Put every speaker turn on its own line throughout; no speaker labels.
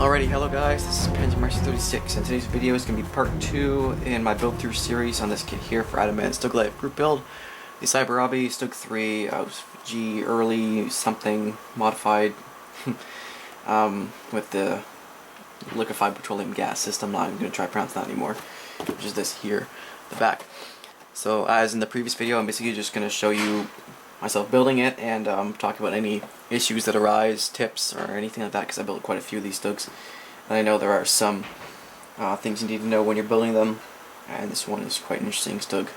Alrighty, hello guys, this is Marcy36, and today's video is going to be part 2 in my build through series on this kit here for Adamant StuG III group build. The Cyberhobby StuG III Ausf.G early something modified with the liquefied petroleum gas system. I'm not even going to try to pronounce that anymore, which is this here, the back. So as in the previous video, I'm basically just going to show you myself building it and talk about any issues that arise, tips, or anything like that, because I built quite a few of these StuGs, and I know there are some things you need to know when you're building them, and this one is quite an interesting StuG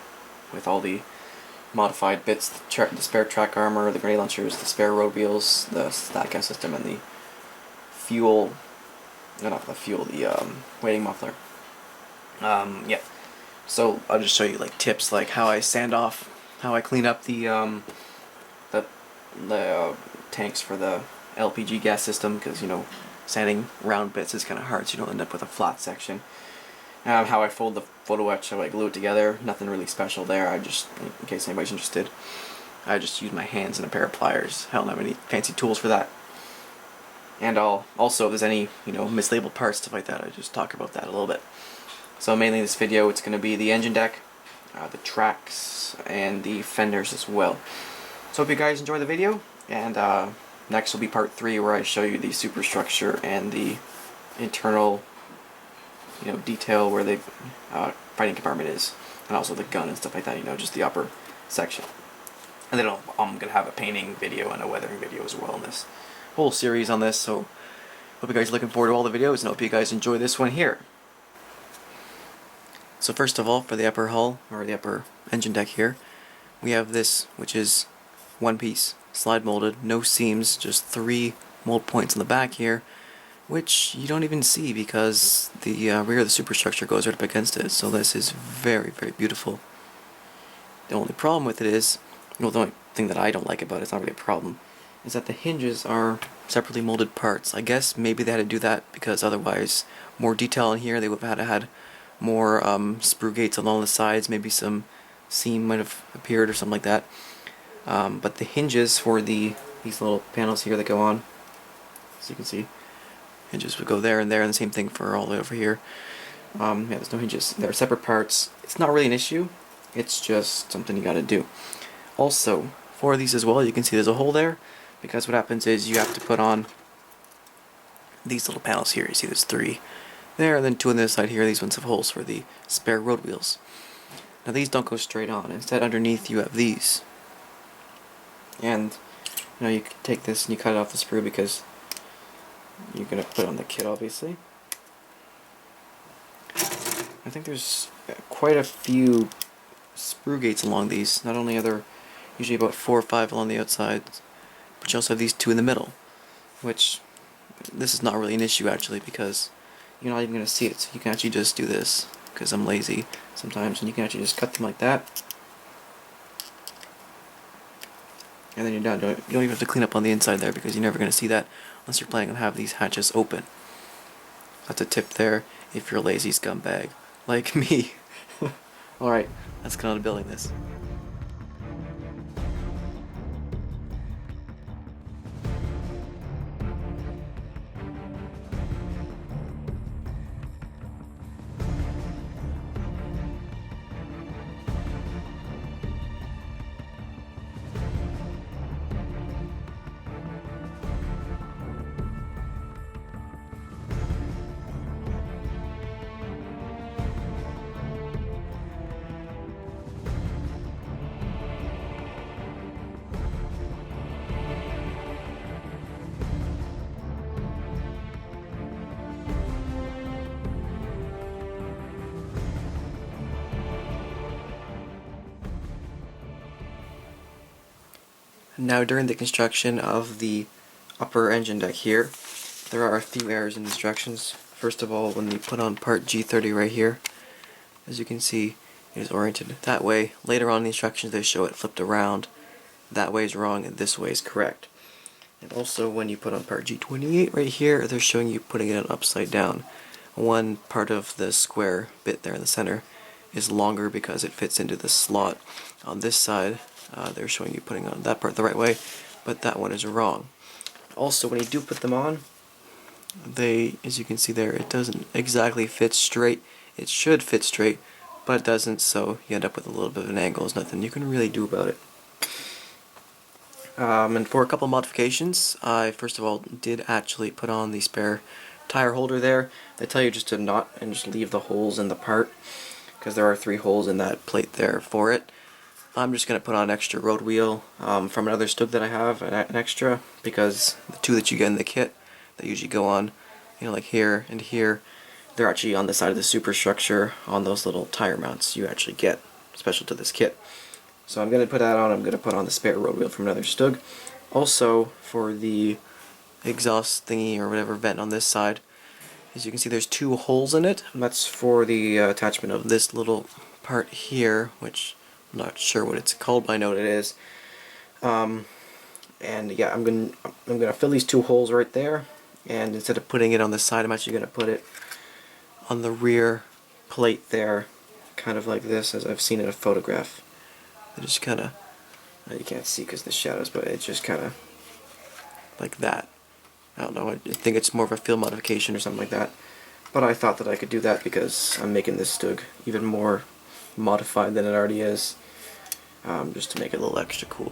with all the modified bits, the spare track armor, the grenade launchers, the spare road wheels, the stack gas system, and the fuel, not the fuel, the weighting muffler. Yeah, so I'll just show you like tips, like how I sand off, how I clean up the tanks for the LPG gas system, because you know sanding round bits is kind of hard, so you don't end up with a flat section. How I fold the photo etch, how I glue it together, nothing really special there. I just, in case anybody's interested, I just use my hands and a pair of pliers. I don't have any fancy tools for that. And I'll also, if there's any mislabeled parts, stuff like that, I just talk about that a little bit. So mainly this video, it's going to be the engine deck, the tracks, and the fenders as well. So hope you guys enjoy the video, and next will be part 3, where I show you the superstructure and the internal detail where the fighting compartment is, and also the gun and stuff like that, just the upper section. And then I'm going to have a painting video and a weathering video as well in this whole series on this, so hope you guys are looking forward to all the videos, and hope you guys enjoy this one here. So first of all, for the upper hull, or the upper engine deck here, we have this, which is one piece, slide molded, no seams, just 3 mold points on the back here, which you don't even see because the rear of the superstructure goes right up against it. So this is very, very beautiful. The only problem with it is, well, the only thing that I don't like about it, it's not really a problem, is that the hinges are separately molded parts. I guess maybe they had to do that because otherwise, more detail in here, they would have had more sprue gates along the sides, maybe some seam might have appeared or something like that. But the hinges for these little panels here that go on, as you can see, hinges would go there, and the same thing for all the way over here. Yeah, there's no hinges. They're separate parts. It's not really an issue. It's just something you got to do. Also, for these as well, you can see there's a hole there, because what happens is you have to put on these little panels here. You see there's 3 there, and then 2 on this side here. These ones have holes for the spare road wheels. Now these don't go straight on. Instead, underneath you have these. And you can take this and you cut it off the sprue, because you're going to put it on the kit, obviously. I think there's quite a few sprue gates along these. Not only are there usually about 4 or 5 along the outside, but you also have these 2 in the middle, which this is not really an issue actually, because you're not even going to see it. So you can actually just do this, because I'm lazy sometimes, and you can actually just cut them like that. And then you're done. You don't even have to clean up on the inside there, because you're never going to see that unless you're planning on having these hatches open. That's a tip there if you're a lazy scumbag like me. Alright, let's get on to building this. Now, during the construction of the upper engine deck here, there are a few errors in the instructions. First of all, when you put on part G30 right here, as you can see, it is oriented that way. Later on in the instructions they show it flipped around. That way is wrong and this way is correct. And also when you put on part G28 right here, they're showing you putting it upside down. One part of the square bit there in the center is longer because it fits into the slot. On this side, they're showing you putting on that part the right way, but that one is wrong. Also, when you do put them on, as you can see there, it doesn't exactly fit straight. It should fit straight, but it doesn't, so you end up with a little bit of an angle. There's nothing you can really do about it. And for a couple modifications, I first of all did actually put on the spare tire holder there. They tell you just to knot and just leave the holes in the part, because there are 3 holes in that plate there for it. I'm just going to put on an extra road wheel from another StuG that I have, an extra, because the 2 that you get in the kit, they usually go on, you know, like here and here. They're actually on the side of the superstructure on those little tire mounts you actually get, special to this kit. So I'm going to put that on. I'm going to put on the spare road wheel from another StuG. Also, for the exhaust thingy or whatever vent on this side, as you can see there's 2 holes in it, and that's for the attachment of this little part here, which I'm not sure what it's called, but I know what it is. And yeah, I'm gonna fill these 2 holes right there, and instead of putting it on the side, I'm actually gonna put it on the rear plate there, kind of like this, as I've seen in a photograph. It just kind of, you can't see because the shadows, but it's just kind of like that. I don't know, I think it's more of a field modification or something like that. But I thought that I could do that because I'm making this StuG even more modified than it already is, just to make it a little extra cool.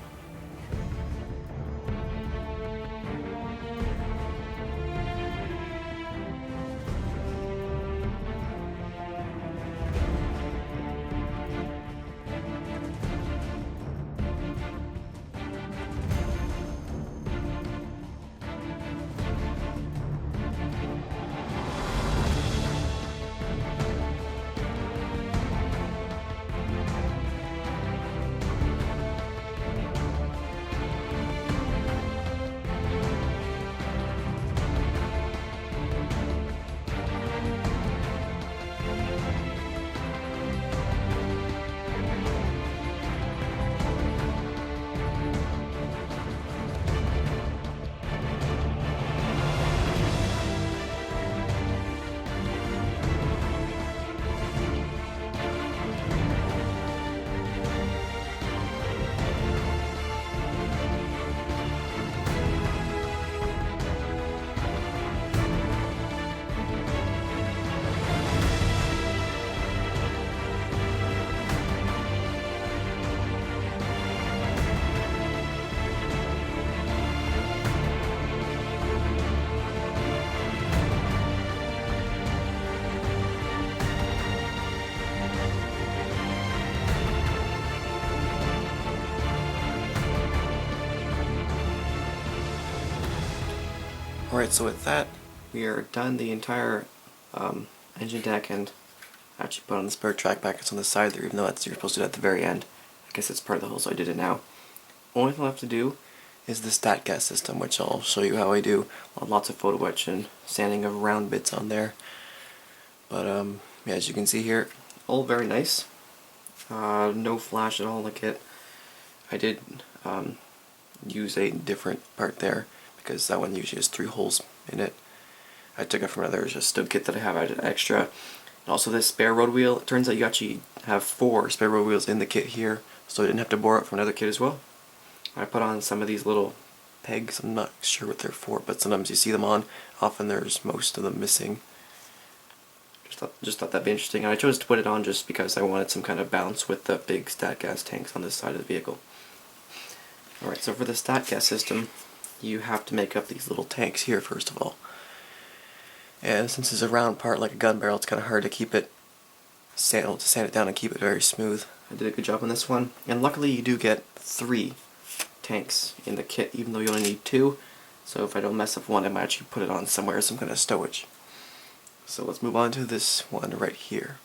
Alright, so with that, we are done the entire engine deck, and actually put on the spare track packets on the side there, even though you're supposed to do it at the very end. I guess it's part of the whole, so I did it now. Only thing left to do is the stat gas system, which I'll show you how I do. Lots of photo etch and sanding of round bits on there. But yeah, as you can see here, all very nice. No flash at all in the kit. I did use a different part there, because that one usually has 3 holes in it. I took it from another just StuG kit that I have added extra. And also this spare road wheel, it turns out you actually have 4 spare road wheels in the kit here, so I didn't have to borrow it from another kit as well. I put on some of these little pegs, I'm not sure what they're for, but sometimes you see them on, often there's most of them missing. Just thought that'd be interesting, and I chose to put it on just because I wanted some kind of balance with the big stat gas tanks on this side of the vehicle. Alright, so for the stat gas system, you have to make up these little tanks here first of all. And since it's a round part like a gun barrel, it's kind of hard to keep it sand it down and keep it very smooth. I did a good job on this one, and luckily you do get 3 tanks in the kit, even though you only need 2. So if I don't mess up one, I might actually put it on somewhere, some kind of stowage. So let's move on to this one right here.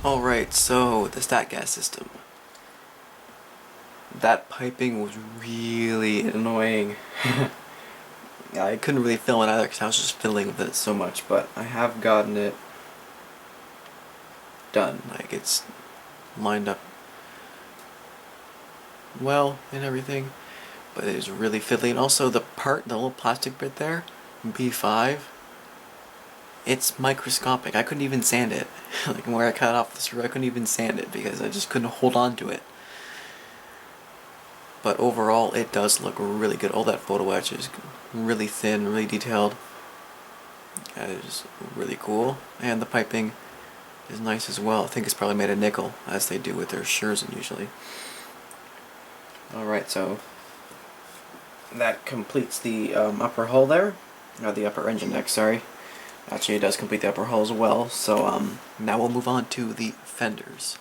Alright, so the stat gas system. That piping was really annoying. I couldn't really film it either because I was just fiddling with it so much, but I have gotten it done. Like, it's lined up well and everything, but it was really fiddly. And also the little plastic bit there, B5, it's microscopic. I couldn't even sand it. Like, where I cut off the screw, I couldn't even sand it because I just couldn't hold on to it. But overall, it does look really good. All that photo etch is really thin, really detailed. That is really cool. And the piping is nice as well. I think it's probably made of nickel, as they do with their Scherzen usually. Alright, so that completes the upper hull there. Or the upper engine deck, sorry. Actually, it does complete the upper hull as well. So now we'll move on to the fenders.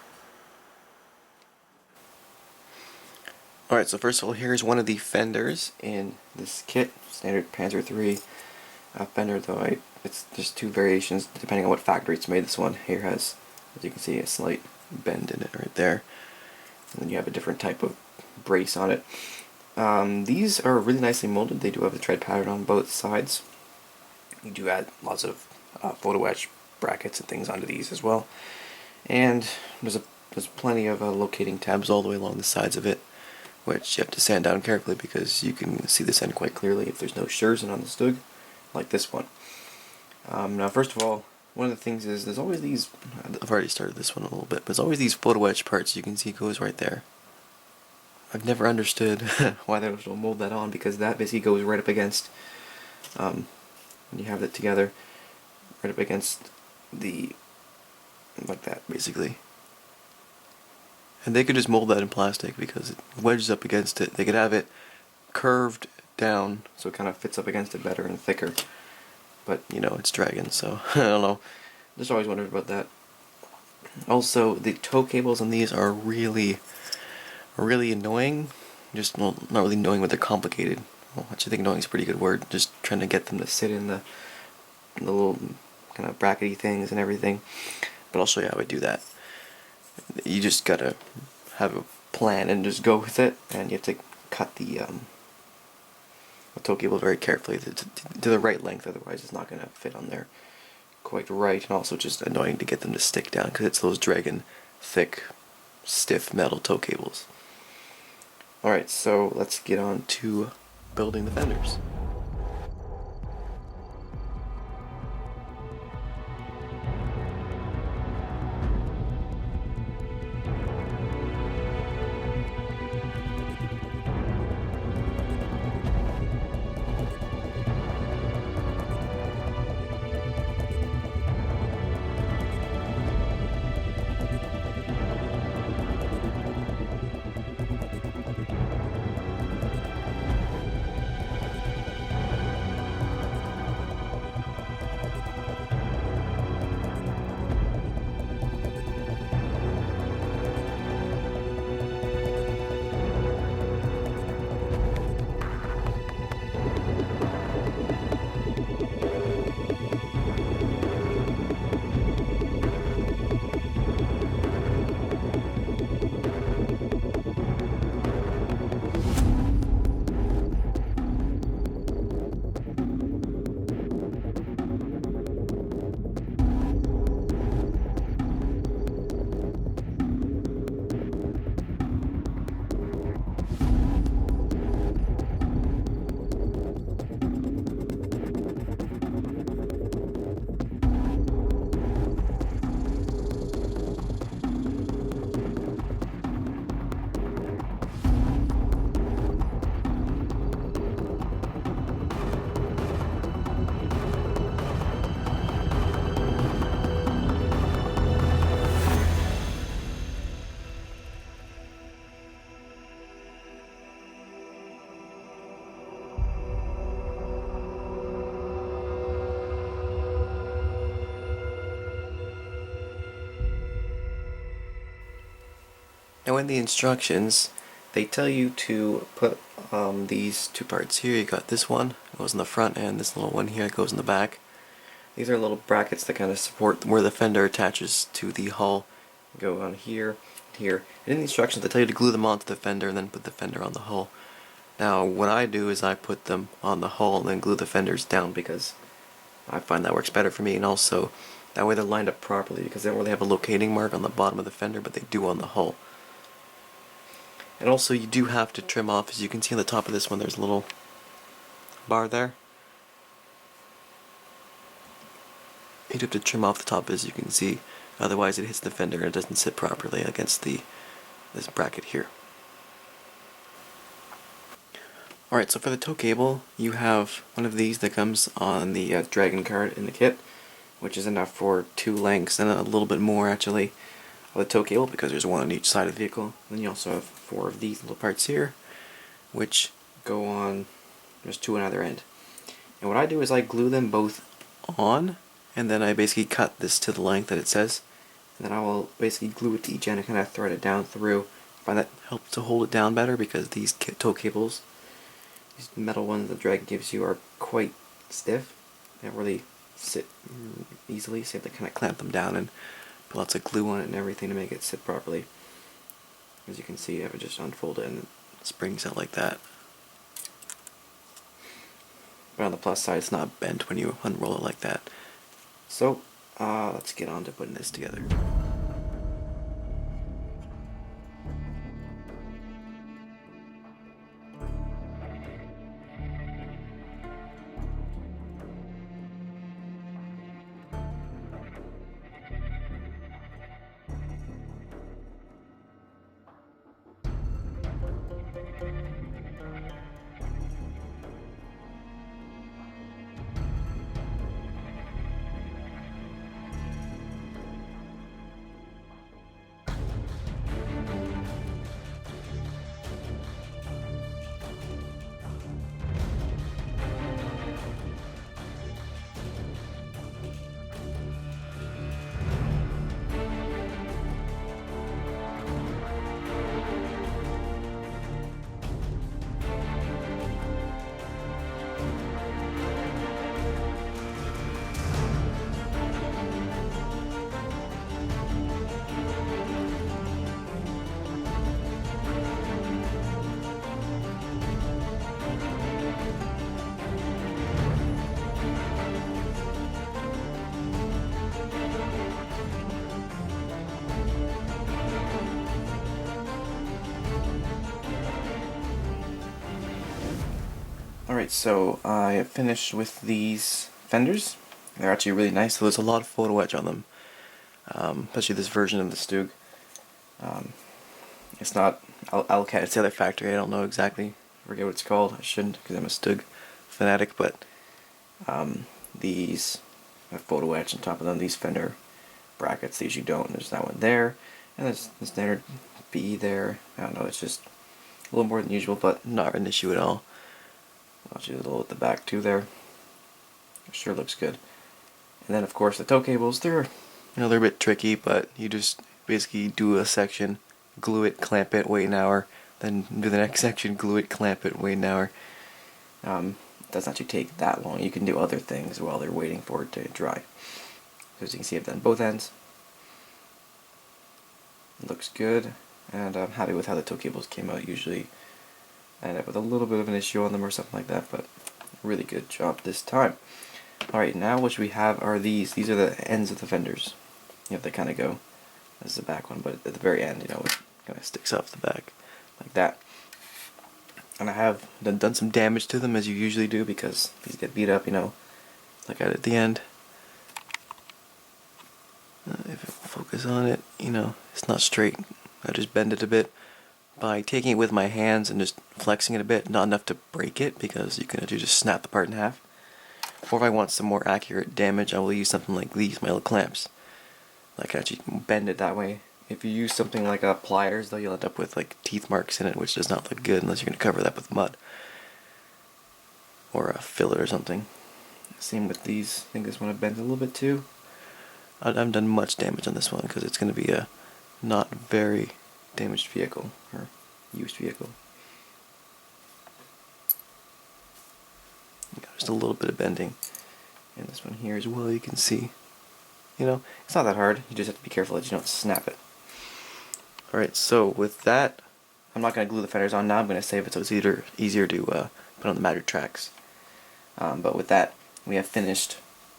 Alright, so first of all, here's one of the fenders in this kit, standard Panzer III fender, though it's just two variations depending on what factory it's made. This one here has, as you can see, a slight bend in it right there, and then you have a different type of brace on it. These are really nicely molded. They do have the tread pattern on both sides. You do add lots of photo etch brackets and things onto these as well, and there's plenty of locating tabs all the way along the sides of it, which you have to sand down carefully because you can see this end quite clearly if there's no Scherzen on the StuG, like this one. Now, first of all, one of the things is there's always these, I've already started this one a little bit, but there's always these photo etch parts you can see goes right there. I've never understood why they don't mold that on, because that basically goes right up against, when you have it together, right up against the, like that basically. And they could just mold that in plastic because it wedges up against it. They could have it curved down so it kind of fits up against it better and thicker. But, you know, it's dragon, so I don't know. Just always wondered about that. Also, the tow cables on these are really annoying. Just, well, not really annoying, but they're complicated. Well, actually, I think annoying is a pretty good word. Just trying to get them to sit in the little kind of brackety things and everything. But I'll show you how I do that. You just gotta have a plan and just go with it, and you have to cut the tow cable very carefully to the right length, otherwise it's not gonna fit on there quite right, and also just annoying to get them to stick down because it's those dragon thick, stiff metal tow cables. Alright, so let's get on to building the fenders. Now in the instructions, they tell you to put these two parts here. You got this one, it goes in the front, and this little one here, it goes in the back. These are little brackets that kind of support where the fender attaches to the hull go on here, here. And in the instructions they tell you to glue them onto the fender and then put the fender on the hull. Now what I do is I put them on the hull and then glue the fenders down because I find that works better for me, and also that way they're lined up properly because they don't really have a locating mark on the bottom of the fender, but they do on the hull. And also you do have to trim off, as you can see on the top of this one there's a little bar there. You do have to trim off the top, as you can see, otherwise it hits the fender and it doesn't sit properly against this bracket here. Alright, so for the tow cable, you have one of these that comes on the Dragon card in the kit, which is enough for 2 lengths and a little bit more actually of the tow cable because there's one on each side of the vehicle. Then you also have 4 of these little parts here, which go on, there's 2 on either end. And what I do is I glue them both on, and then I basically cut this to the length that it says, and then I will basically glue it to each end and kind of thread it down through. I find that helps to hold it down better because these tow cables, these metal ones the Dragon gives you, are quite stiff. They don't really sit easily, so you have to kind of clamp them down and put lots of glue on it and everything to make it sit properly. As you can see, I would just unfold it and it springs out like that. But on the plus side, it's not bent when you unroll it like that. So, let's get on to putting this together. Alright, so I have finished with these fenders. They're actually really nice, so there's a lot of photo etch on them, especially this version of the StuG. It's not Alcat, it's the other factory, I don't know exactly, I forget what it's called, I shouldn't because I'm a StuG fanatic, but these have photo etch on top of them, these fender brackets, these you don't. There's that one there, and there's the standard B there. I don't know, it's just a little more than usual, but not an issue at all. I'll do a little at the back too there. It sure looks good. And then of course the tow cables, they're a bit tricky, but you just basically do a section, glue it, clamp it, wait an hour, then do the next section, glue it, clamp it, wait an hour. It doesn't actually take that long. You can do other things while they're waiting for it to dry. So as you can see, I've done both ends. It looks good, and I'm happy with how the tow cables came out. Usually I end up with a little bit of an issue on them or something like that, but really good job this time. Alright, now what we have are these. These are the ends of the fenders. You have to kind of go, this is the back one, but at the very end, it kind of sticks off the back like that. And I have done some damage to them, as you usually do, because these get beat up, like I did at the end. If it will focus on it, it's not straight. I just bend it a bit by taking it with my hands and just flexing it a bit, not enough to break it, because you can actually just snap the part in half. Or if I want some more accurate damage, I will use something like these, my little clamps. I can actually bend it that way. If you use something like pliers, though, you'll end up with like teeth marks in it, which does not look good unless you're going to cover that with mud. Or a fillet or something. Same with these. I think this one I bent a little bit too. I haven't done much damage on this one because it's going to be a not very damaged vehicle, or used vehicle. Just a little bit of bending. And this one here as well, you can see. It's not that hard. You just have to be careful that you don't snap it. Alright, so with that, I'm not going to glue the fenders on now. I'm going to save it so it's easier to put on the matted tracks. But with that, we have finished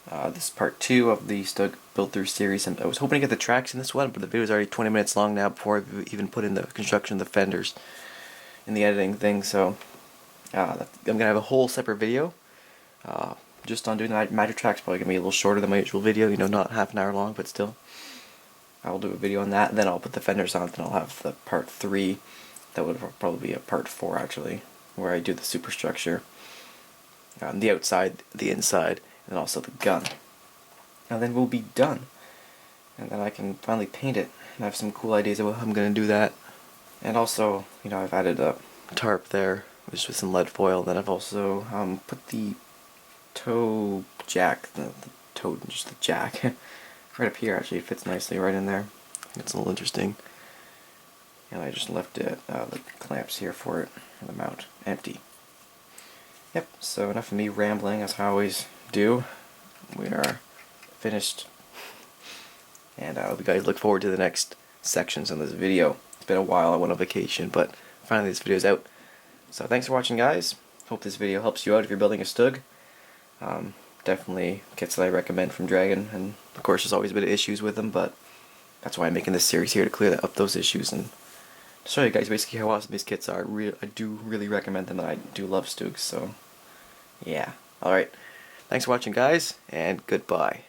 this part 2 of the StuG build through series. And I was hoping to get the tracks in this one, but the video is already 20 minutes long now before I've even put in the construction of the fenders in the editing thing. So I'm going to have a whole separate video just on doing the matted tracks. Probably going to be a little shorter than my usual video, you know, not half an hour long, but still. I will do a video on that, then I'll put the fenders on, then I'll have the part 3, that would probably be a part 4 actually, where I do the superstructure, the outside, the inside, and also the gun. And then we'll be done. And then I can finally paint it. I have some cool ideas of how I'm going to do that. And also, you know, I've added a tarp there, just with some lead foil. Then I've also put the toe jack, just the jack, right up here actually. It fits nicely right in there. It's a little interesting. And I just left it, the clamps here for it, and the mount, empty. Yep, so enough of me rambling, as I always do. We are finished. And I hope you guys look forward to the next sections in this video. It's been a while, I went on vacation, but finally this video's out. So thanks for watching, guys. Hope this video helps you out if you're building a StuG. Definitely kits that I recommend from Dragon, and of course there's always a bit of issues with them, but that's why I'm making this series here, to clear up those issues and to show you guys basically how awesome these kits are. I do really recommend them, and I do love StuGs, so yeah. Alright, thanks for watching, guys, and goodbye.